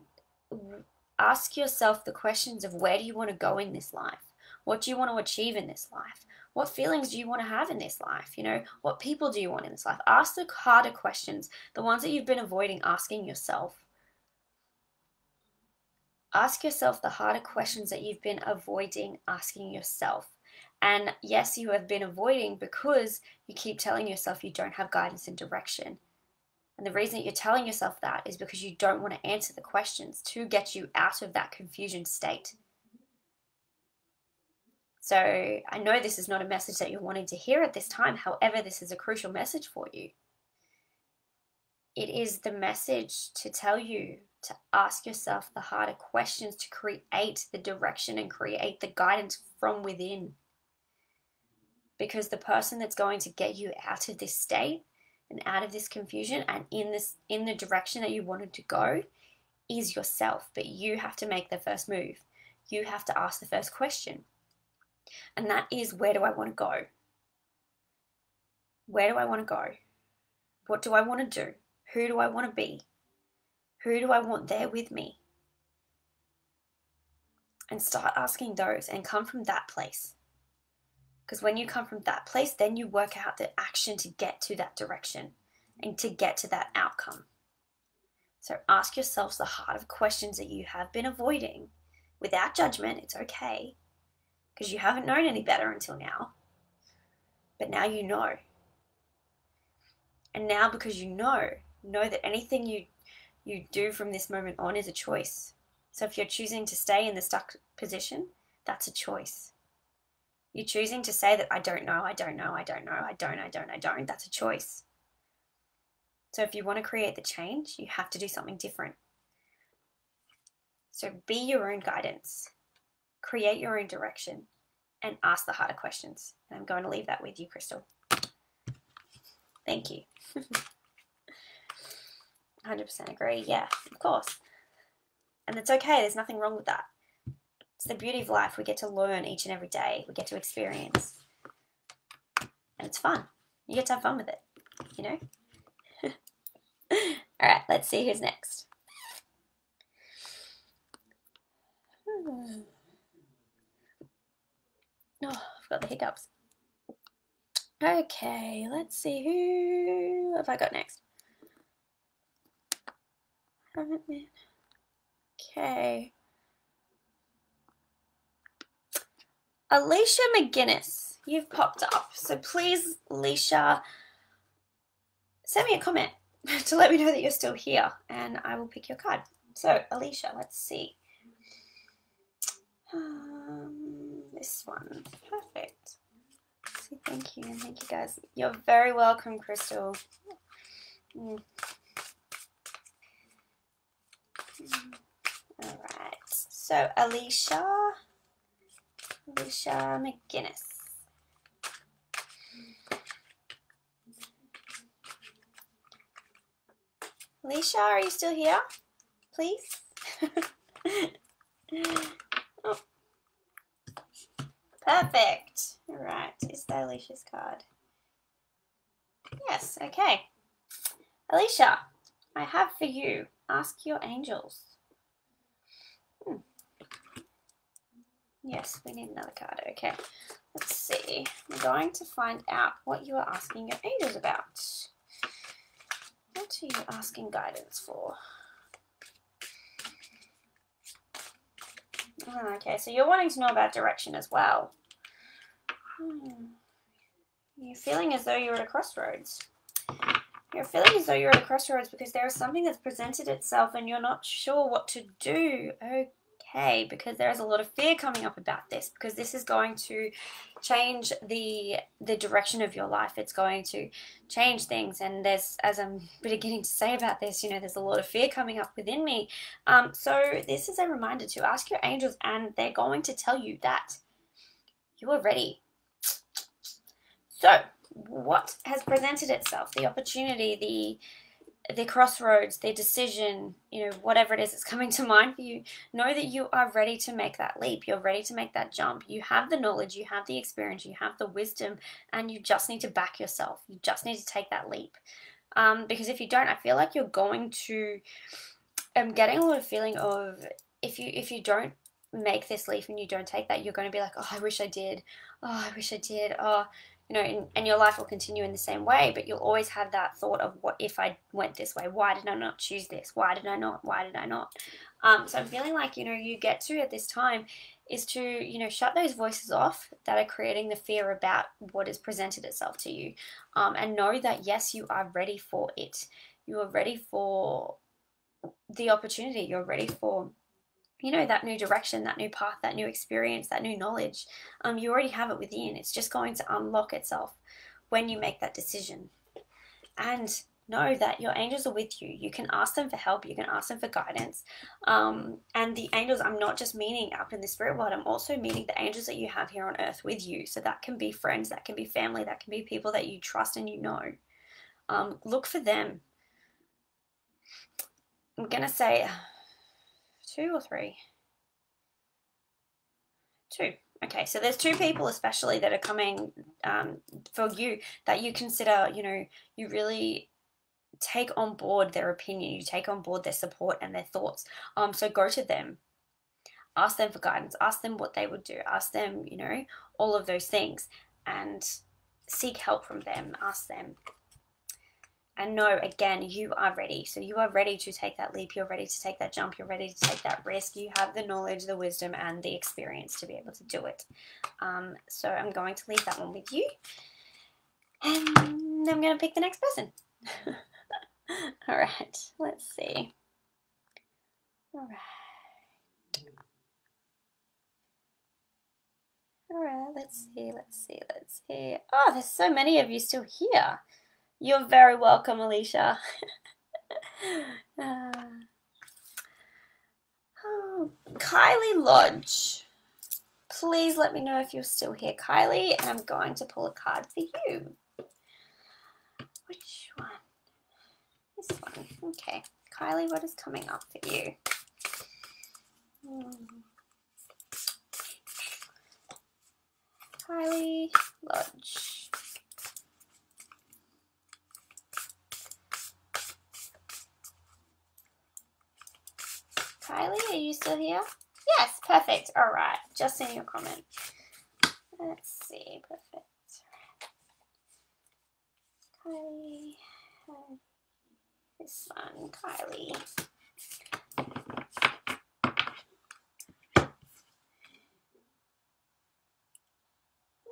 ask yourself the questions of where do you want to go in this life? What do you want to achieve in this life? What feelings do you want to have in this life? You know, what people do you want in this life? Ask the harder questions, the ones that you've been avoiding asking yourself. Ask yourself the harder questions that you've been avoiding asking yourself. And yes, you have been avoiding because you keep telling yourself you don't have guidance and direction. And the reason that you're telling yourself that is because you don't want to answer the questions to get you out of that confusion state. So I know this is not a message that you're wanting to hear at this time. However, this is a crucial message for you. It is the message to tell you to ask yourself the harder questions to create the direction and create the guidance from within. Because the person that's going to get you out of this state and out of this confusion and in the direction that you wanted to go is yourself. But you have to make the first move. You have to ask the first question. And that is, where do I want to go? Where do I want to go? What do I want to do? Who do I want to be? Who do I want there with me? And start asking those and come from that place. Because when you come from that place, then you work out the action to get to that direction and to get to that outcome. So ask yourselves the harder questions that you have been avoiding without judgment. It's okay. Because you haven't known any better until now. But now you know. And now because you know that anything you do from this moment on is a choice. So if you're choosing to stay in the stuck position, that's a choice. You're choosing to say that I don't know, that's a choice. So if you want to create the change, you have to do something different. So be your own guidance. Create your own direction and ask the harder questions. And I'm going to leave that with you, Crystal. Thank you. 100% agree. Yeah, of course. And it's okay. There's nothing wrong with that. It's the beauty of life. We get to learn each and every day. We get to experience. And it's fun. You get to have fun with it, you know? All right, let's see who's next. Oh, I've got the hiccups. Okay, let's see, who have I got next? Okay. Alicia McGuinness, you've popped up. So please, Alicia, send me a comment to let me know that you're still here and I will pick your card. So, Alicia, let's see. This one. Perfect. So thank you, and thank you guys. You're very welcome, Crystal. Alright. So, Alicia McGuinness. Alicia, are you still here? Please? Oh. Perfect. Alright, is that Alicia's card? Yes, okay. Alicia, I have for you, ask your angels. Yes, we need another card. Okay, let's see. We're going to find out what you are asking your angels about. What are you asking guidance for? Okay, so you're wanting to know about direction as well. You're feeling as though you're at a crossroads. You're feeling as though you're at a crossroads because there is something that's presented itself and you're not sure what to do. Okay, because there is a lot of fear coming up about this, because this is going to change the direction of your life. It's going to change things, and there's, as I'm beginning to say about this, you know, there's a lot of fear coming up within me. So this is a reminder to ask your angels, and they're going to tell you that you are ready. So what has presented itself? The opportunity, the crossroads, the decision, you know, whatever it is that's coming to mind for you, know that you are ready to make that leap. You're ready to make that jump. You have the knowledge, you have the experience, you have the wisdom, and you just need to back yourself. You just need to take that leap. Because if you don't, I feel like you're going to, I'm getting a lot of feeling of, if you don't make this leap and you don't take that, you're going to be like, oh, I wish I did. Oh, I wish I did. Oh, you know, and your life will continue in the same way, but you'll always have that thought of, what if I went this way? Why did I not choose this? Why did I not? Why did I not? So I'm feeling like, you know, you get to at this time is to, you know, shut those voices off that are creating the fear about what has presented itself to you, and know that, yes, you are ready for it. You are ready for the opportunity. You're ready for, you know, that new direction, that new path, that new experience, that new knowledge. You already have it within. It's just going to unlock itself when you make that decision. And know that your angels are with you. You can ask them for help. You can ask them for guidance. And the angels, I'm not just meaning up in the spirit world. I'm also meaning the angels that you have here on earth with you. So that can be friends, that can be family, that can be people that you trust and you know. Look for them. I'm going to say 2 or 3? 2. Okay, so there's 2 people especially that are coming for you that you consider, you know, you really take on board their opinion, you take on board their support and their thoughts. So go to them, ask them for guidance, ask them what they would do, ask them, you know, all of those things, and seek help from them, ask them. And know, again, you are ready. So you are ready to take that leap. You're ready to take that jump. You're ready to take that risk. You have the knowledge, the wisdom, and the experience to be able to do it. So I'm going to leave that one with you. And I'm going to pick the next person. All right. Let's see. All right. All right. Let's see. Oh, there's so many of you still here. You're very welcome, Alicia. Oh, Kylie Lodge. Please let me know if you're still here, Kylie, and I'm going to pull a card for you. Which one? This one. Okay. Kylie, what is coming up for you? Kylie Lodge. Kylie, are you still here? Yes, perfect. All right, just in your comment. Let's see, perfect. Kylie, this one, Kylie.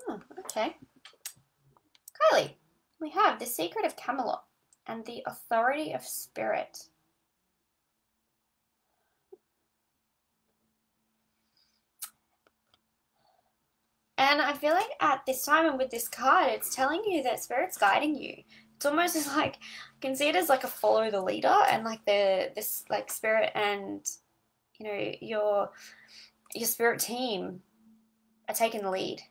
Oh, okay. Kylie, we have the Secret of Camelot and the Authority of Spirit. And I feel like at this time and with this card, it's telling you that Spirit's guiding you. It's almost as like, I can see it as like a follow the leader, and like this like Spirit and, you know, your Spirit team are taking the lead.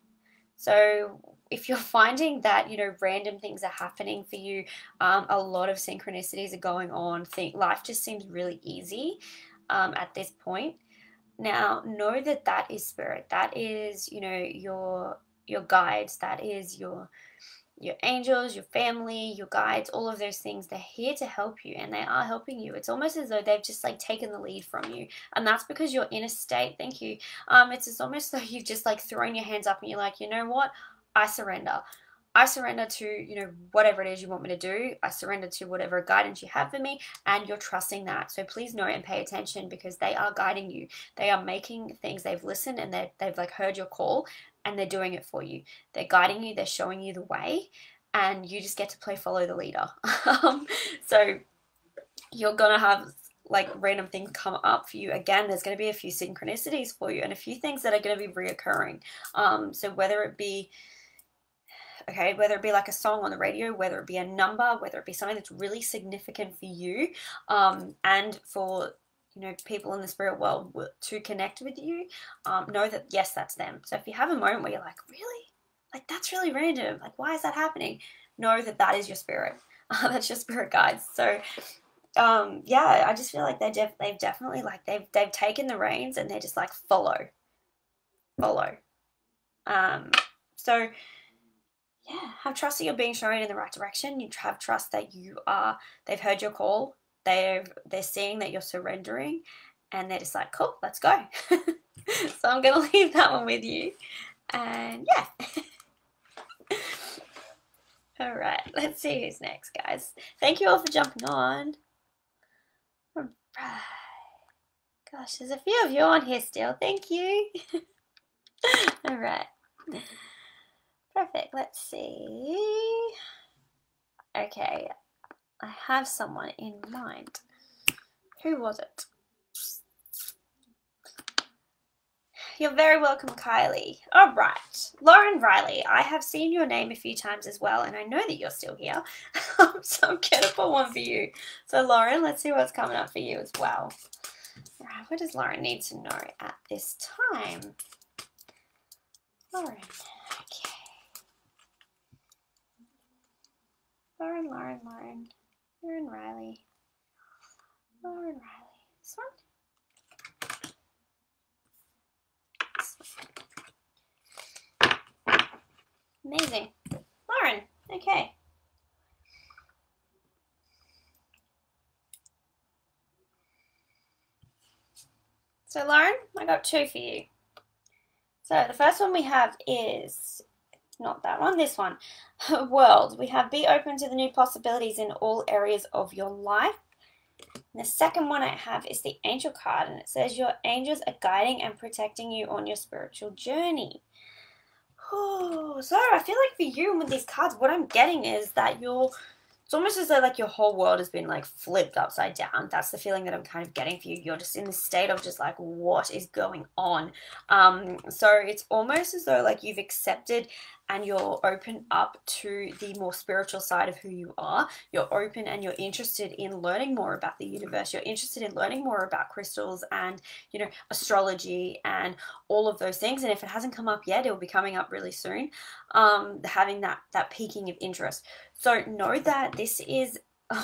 So if you're finding that, you know, random things are happening for you, a lot of synchronicities are going on, life just seems really easy at this point. Now, know that that is Spirit. That is, you know, your guides. That is your angels, your family, your guides, all of those things. They're here to help you, and they are helping you. It's almost as though they've just like taken the lead from you, and that's because you're in a state. Thank you. It's almost though you've just like thrown your hands up and you're like, you know what? I surrender. I surrender to, you know, whatever it is you want me to do. I surrender to whatever guidance you have for me, and you're trusting that. So please know and pay attention, because they are guiding you. They are making things, they've listened, and they've like heard your call, and they're doing it for you. They're guiding you, they're showing you the way, and you just get to play follow the leader. So you're gonna have like random things come up for you. Again, there's going to be a few synchronicities for you and a few things that are going to be reoccurring. So whether it be like a song on the radio, whether it be a number, whether it be something that's really significant for you, and for, you know, people in the spirit world to connect with you, know that yes, that's them. So if you have a moment where you're like, really, like that's really random, like why is that happening? Know that that is your spirit. That's your spirit guides. So yeah, I just feel like they've definitely like they've taken the reins, and they're just like follow. So yeah, have trust that you're being shown in the right direction. You have trust that they've heard your call. They're seeing that you're surrendering, and they're just like, cool, let's go. So I'm gonna leave that one with you. And yeah. All right, let's see who's next, guys. Thank you all for jumping on. All right. Gosh, there's a few of you on here still. Thank you. All right. Perfect. Let's see. Okay, I have someone in mind. Who was it? You're very welcome, Kylie. All right, Lauren Riley. I have seen your name a few times as well, and I know that you're still here. So I'm gonna put one for you. So Lauren, let's see what's coming up for you as well. All right, what does Lauren need to know at this time? Lauren. Okay. Lauren Riley. This one? Amazing. Lauren, okay. So Lauren, I got two for you. So the first one we have is not that one, this one. World. We have be open to the new possibilities in all areas of your life. And the second one I have is the angel card, and it says your angels are guiding and protecting you on your spiritual journey. Oh, so I feel like for you with these cards, what I'm getting is that it's almost as though like your whole world has been like flipped upside down. That's the feeling that I'm kind of getting for you. You're just in this state of just like, what is going on? So it's almost as though like you've accepted and you're open up to the more spiritual side of who you are. You're open and you're interested in learning more about the universe. You're interested in learning more about crystals and, you know, astrology and all of those things. And if it hasn't come up yet, it will be coming up really soon. Having that peaking of interest. So know that this is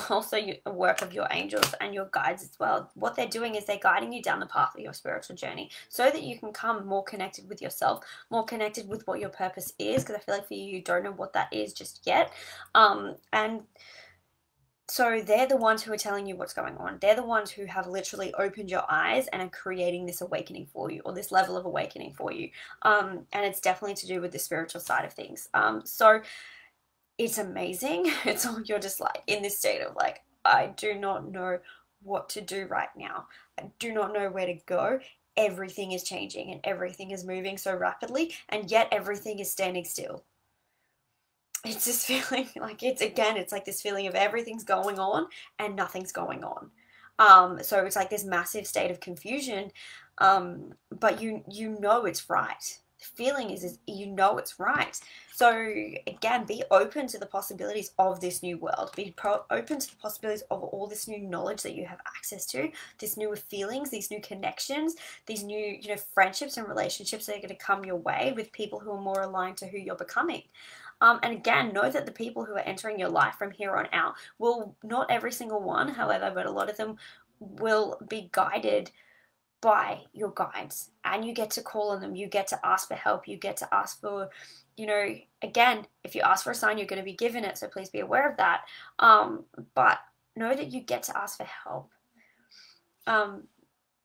also a work of your angels and your guides as well. What they're doing is they're guiding you down the path of your spiritual journey so that you can come more connected with yourself, more connected with what your purpose is, because I feel like for you, you don't know what that is just yet. And So they're the ones who are telling you what's going on. They're the ones who have literally opened your eyes and are creating this awakening for you, or this level of awakening for you. And it's definitely to do with the spiritual side of things. So it's amazing. It's all, you're just like in this state of like, I do not know what to do right now. I do not know where to go. Everything is changing and everything is moving so rapidly, and yet everything is standing still. It's this feeling like, it's like this feeling of everything's going on and nothing's going on. So it's like this massive state of confusion. But you know it's right. The feeling is you know it's right. So again, be open to the possibilities of this new world. Be open to the possibilities of all this new knowledge that you have access to, this new feelings, these new connections, these new, friendships and relationships that are going to come your way with people who are more aligned to who you're becoming. And again, know that the people who are entering your life from here on out will, not every single one, however, but a lot of them will be guided by your guides, and you get to call on them. You get to ask for help. You get to ask for, again, if you ask for a sign, you're going to be given it. So please be aware of that. But know that you get to ask for help.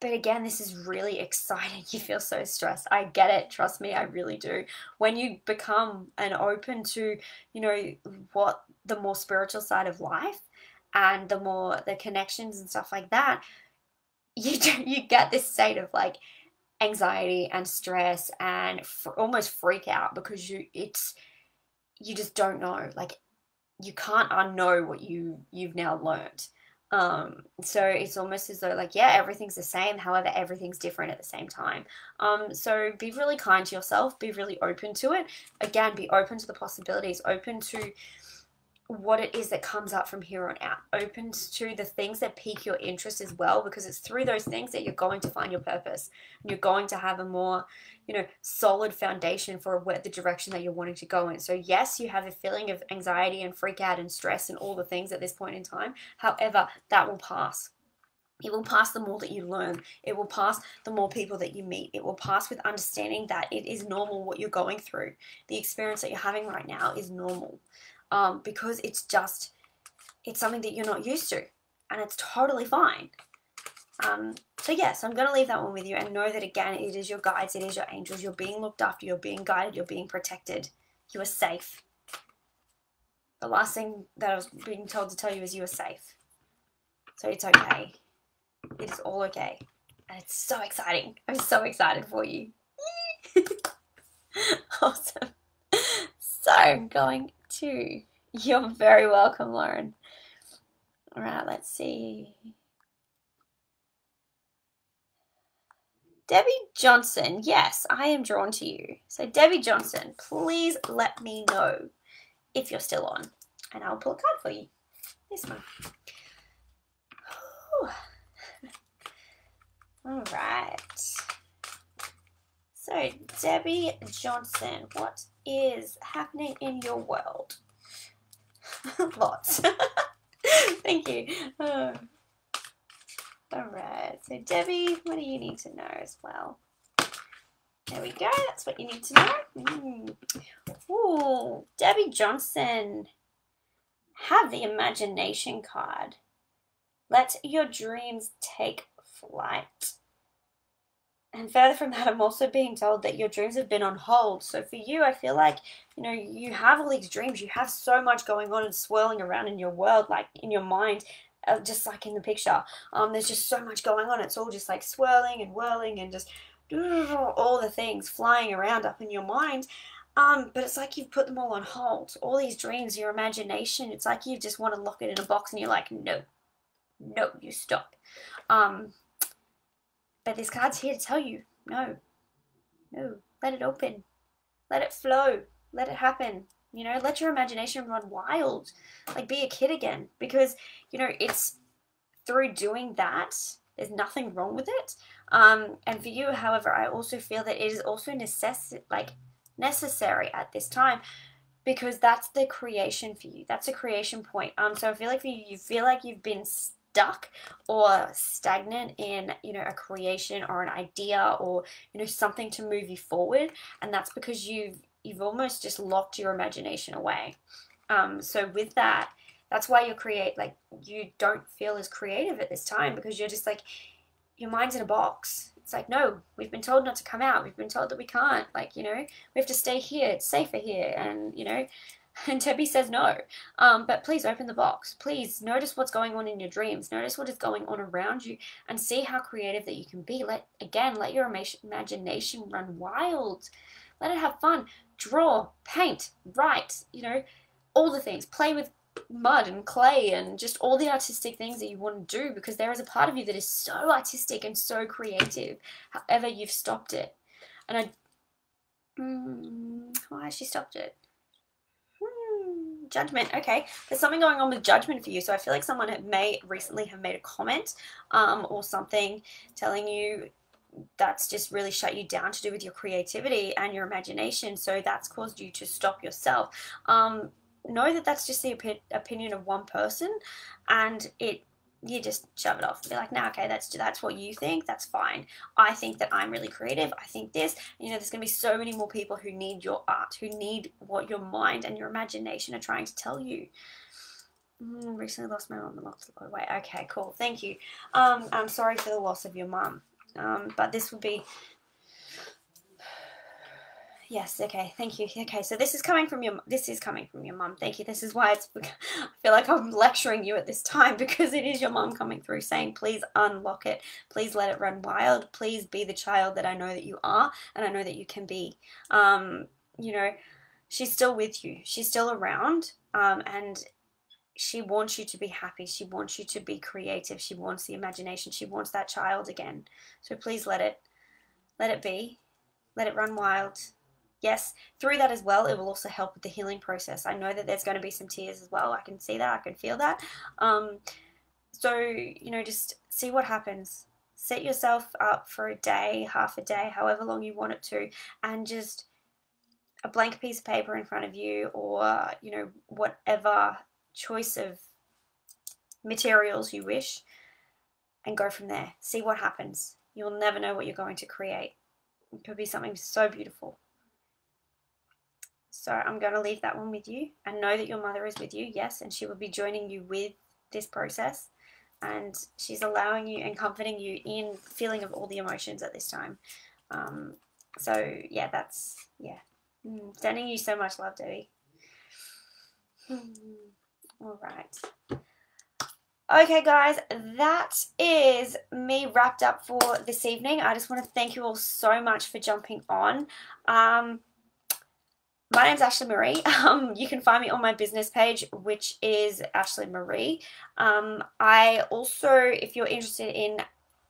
But again, this is really exciting. You feel so stressed. I get it. Trust me, I really do. When you become and open to, what the more spiritual side of life and the more the connections and stuff like that, you get this state of like anxiety and stress and almost freak out, because you just don't know. Like, you can't unknow what you've now learned. So it's almost as though like, yeah, everything's the same, however everything's different at the same time. So be really kind to yourself, be really open to it. Again, be open to the possibilities, open to what it is that comes up from here on out, open to the things that pique your interest as well, because it's through those things that you're going to find your purpose, and you're going to have a more, solid foundation for the direction that you're wanting to go in. So yes, you have a feeling of anxiety and freak out and stress and all the things at this point in time. However, that will pass. It will pass the more that you learn. It will pass the more people that you meet. It will pass with understanding that it is normal what you're going through. The experience that you're having right now is normal. Because it's something that you're not used to, and it's totally fine. So yes, I'm going to leave that one with you, and know that again, it is your guides, it is your angels. You're being looked after, you're being guided, you're being protected. You are safe. The last thing that I was being told to tell you is you are safe. So it's okay. It is all okay. And it's so exciting. I'm so excited for you. Awesome. So I'm going to... You're very welcome, Lauren. All right, let's see. Debbie Johnson. Yes, I am drawn to you. So Debbie Johnson, please let me know if you're still on, and I'll pull a card for you. This one. All right. So Debbie Johnson, what is happening in your world? Lots. Thank you. All right. So Debbie, what do you need to know as well? There we go. That's what you need to know. Ooh, Debbie Johnson. Have the imagination card. Let your dreams take flight. And further from that, I'm also being told that your dreams have been on hold. So for you, I feel like, you have all these dreams. You have so much going on and swirling around in your world, like in your mind, just like in the picture. There's just so much going on. It's all just like swirling and whirling and just all the things flying around up in your mind. But it's like you've put them all on hold. All these dreams, your imagination, it's like you just want to lock it in a box, and you're like, no, you stop. But this card's here to tell you, no, let it open, let it flow, let it happen. Let your imagination run wild, like be a kid again, because, it's through doing that, there's nothing wrong with it. And for you, however, I also feel that it is also necessary at this time, because that's the creation for you. That's a creation point. So I feel like for you, you feel like you've been stuck or stagnant in, a creation or an idea or, something to move you forward. And that's because you've almost just locked your imagination away. So with that, That's why you don't feel as creative at this time, because you're just like, your mind's in a box. It's like, no, we've been told not to come out. We've been told that we can't. Like, we have to stay here. It's safer here. And, and Toby says no. But please open the box. Please notice what's going on in your dreams. Notice what is going on around you and see how creative that you can be. Let your imagination run wild. Let it have fun. Draw, paint, write, all the things. Play with mud and clay and just all the artistic things that you want to do, because there is a part of you that is so artistic and so creative. However, you've stopped it. And why has she stopped it? Judgment. Okay, there's something going on with judgment for you. So I feel like someone may recently have made a comment or something telling you that's just really shut you down to do with your creativity and your imagination. So that's caused you to stop yourself. Know that that's just the opinion of one person, and you just shove it off and be like, nah, okay, that's what you think, that's fine. I think that I'm really creative. I think this. There's going to be so many more people who need your art, who need what your mind and your imagination are trying to tell you. Recently lost my mum and lost a lot of weight. Okay, cool. Thank you. I'm sorry for the loss of your mum. But this would be... Yes, okay, thank you. Okay, so this is coming from your mum. Thank you. This is why I feel like I'm lecturing you at this time, because it is your mum coming through saying, please unlock it. Please let it run wild. Please be the child that I know that you are, and I know that you can be. She's still with you. She's still around, and she wants you to be happy. She wants you to be creative. She wants the imagination. She wants that child again. So please let it be. Let it run wild. Yes, through that as well, it will also help with the healing process. I know that there's going to be some tears as well. I can see that. I can feel that. So, just see what happens. Set yourself up for a day, half a day, however long you want it to, and just a blank piece of paper in front of you, or, whatever choice of materials you wish, and go from there. See what happens. You'll never know what you're going to create. It could be something so beautiful. So I'm going to leave that one with you, and know that your mother is with you, yes, and she will be joining you with this process, and she's allowing you and comforting you in feeling of all the emotions at this time. So yeah, sending you so much love, Debbie. All right. Okay, guys, that is me wrapped up for this evening. I just want to thank you all so much for jumping on. My name's Ashleigh Marie. You can find me on my business page, which is Ashleigh Marie. I also, if you're interested in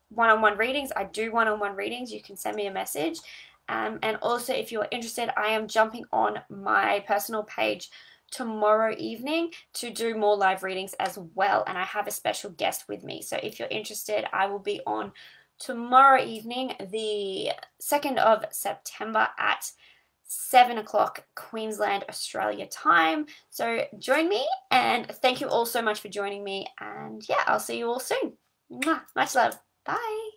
one-on-one readings, I do one-on-one readings. You can send me a message. And also, if you're interested, I am jumping on my personal page tomorrow evening to do more live readings as well. And I have a special guest with me. So if you're interested, I will be on tomorrow evening, the 2nd of September at 7 o'clock Queensland, Australia time. So join me, and thank you all so much for joining me. And yeah, I'll see you all soon. Mwah. Much love. Bye.